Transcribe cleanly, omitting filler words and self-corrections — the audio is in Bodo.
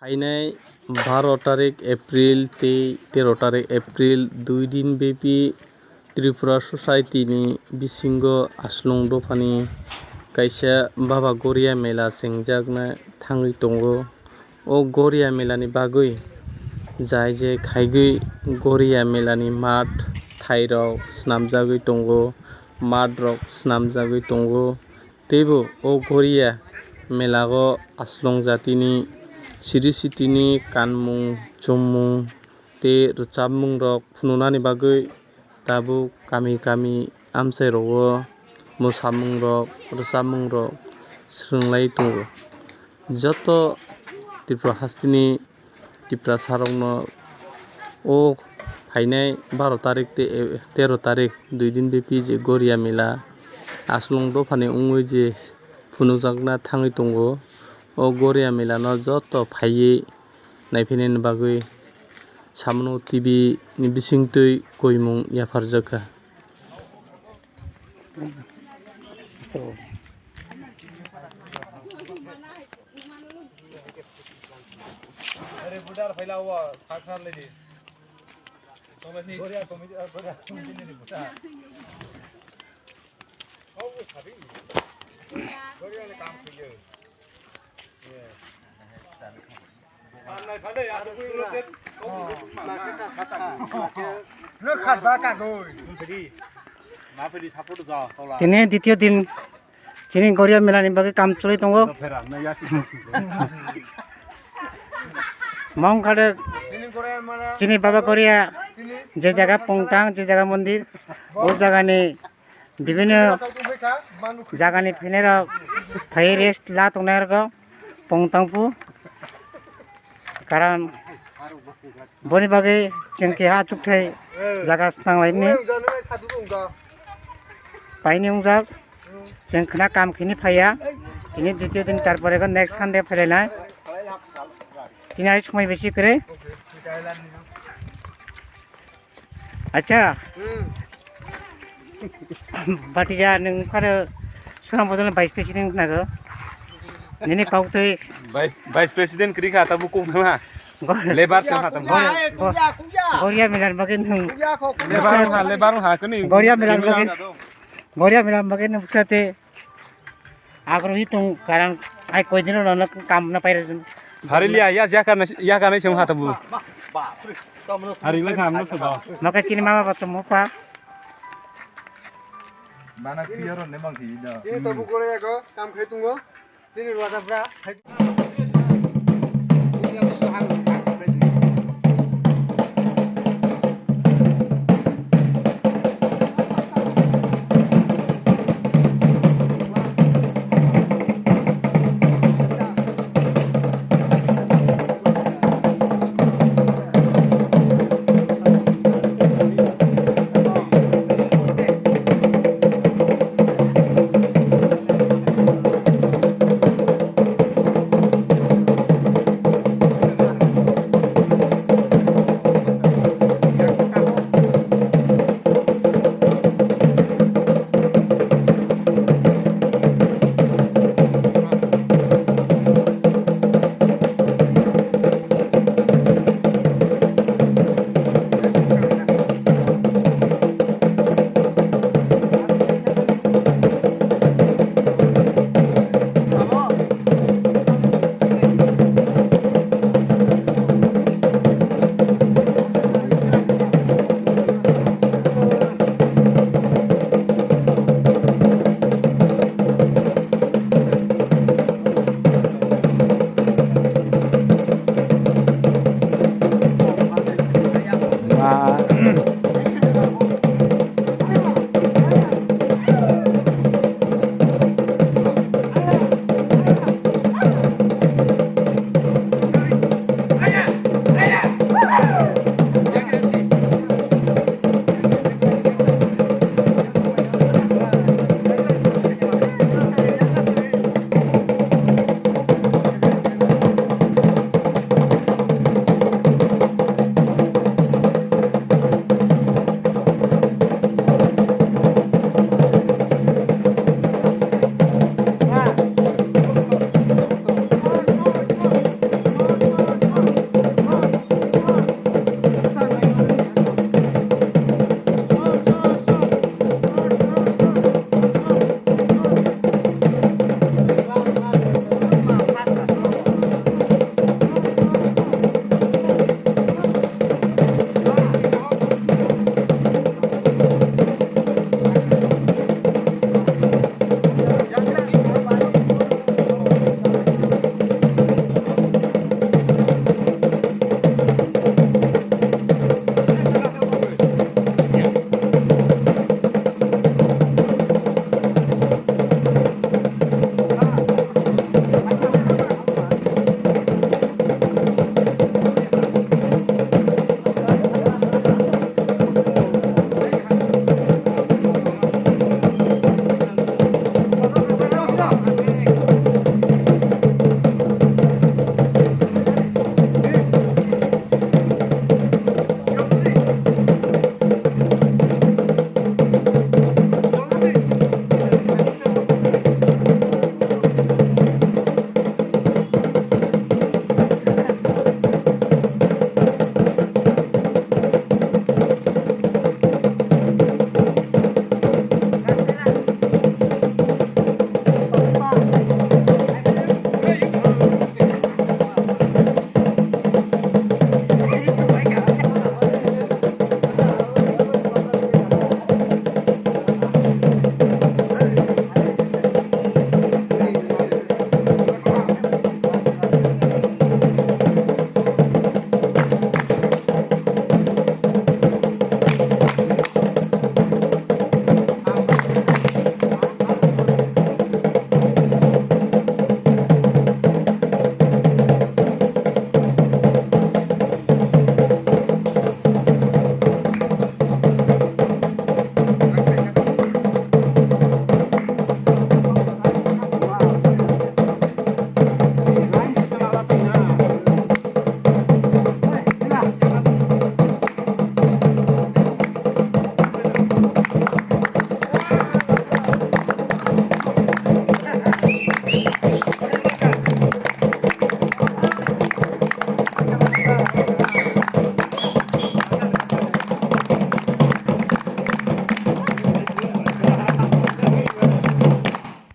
फाइनाय 12 तारिख एप्रिल 13 तारिख एप्रिल 2 दिन बेबी त्रिपुरा ससाइटी नि बिसिंग आस्लं दोफानि कायसा बाबा गारिया मेला chenjaknai थाङै दंगो ओ गारिया मेलानि बागै जाय जे खायगै गारिया मेलानि माठ थाइराव स्नामजागै दंगो माठ रक स्नामजागै दंगो तेबो ओ गारिया मेलागो आस्लं जातिनि सिरि सिटिनि कानमुं जम्मुं ते रोजाबमुं रक फुनुनानि बागै दाबो गामि गामि आमसायरावो मोसामुं रक रोजाबमुं रक स्रोंलाय दंगो जत त्रिपुरा हास्तिनि त्रिपुरा सारावनो ओ फायनाय 12 तारिख 13 तारिख 2 दिन बेपि जे गारिया मेला आस्लं दोफानि उङै जे फुनुजागना थाङै दंगो ओ गारिया मेलानो जत फायै नायफैनायनि बागै Chawmanu TV नि बिसिंतै गयमुं याफारजाखा Ini দ্বিতীয় দিন sini garia mela ni bagi kam chulai tongo mong khade sini baba garia je jaga pongtang je jaga mandir o jaga ni bibhinno jaga ni phinera phai rest la tongnar go pongtangpu karan boni bagi jengke ha chukthai jaga stang laini paini ungjak jeng khna kam khini phaya ini দ্বিতীয় দিন তারপরে go next Sunday phailainai তিনি আর সময় বেশি করে আচ্ছা বাটিজা নों फारो सुनाम बजन भाइस प्रेसिडेंट नागो निनि काउतै भाइस प्रेसिडेंट क्रिका तबु कुमा लेबार से हातम गारिया मेलान बागै नों लेबार हा कनि गारिया मेलान बागै नों पुछाते आग्रही तं कारण आइ कोइ दिन न काम न पाइरजन हारिलिया या गानै सम हातबु हारिले खामनो सदा मका चिनि मामा बच्चा मोपा माना क्लियर होने बांखि दा ini tabu korea ko kam khai tungo ini wada bra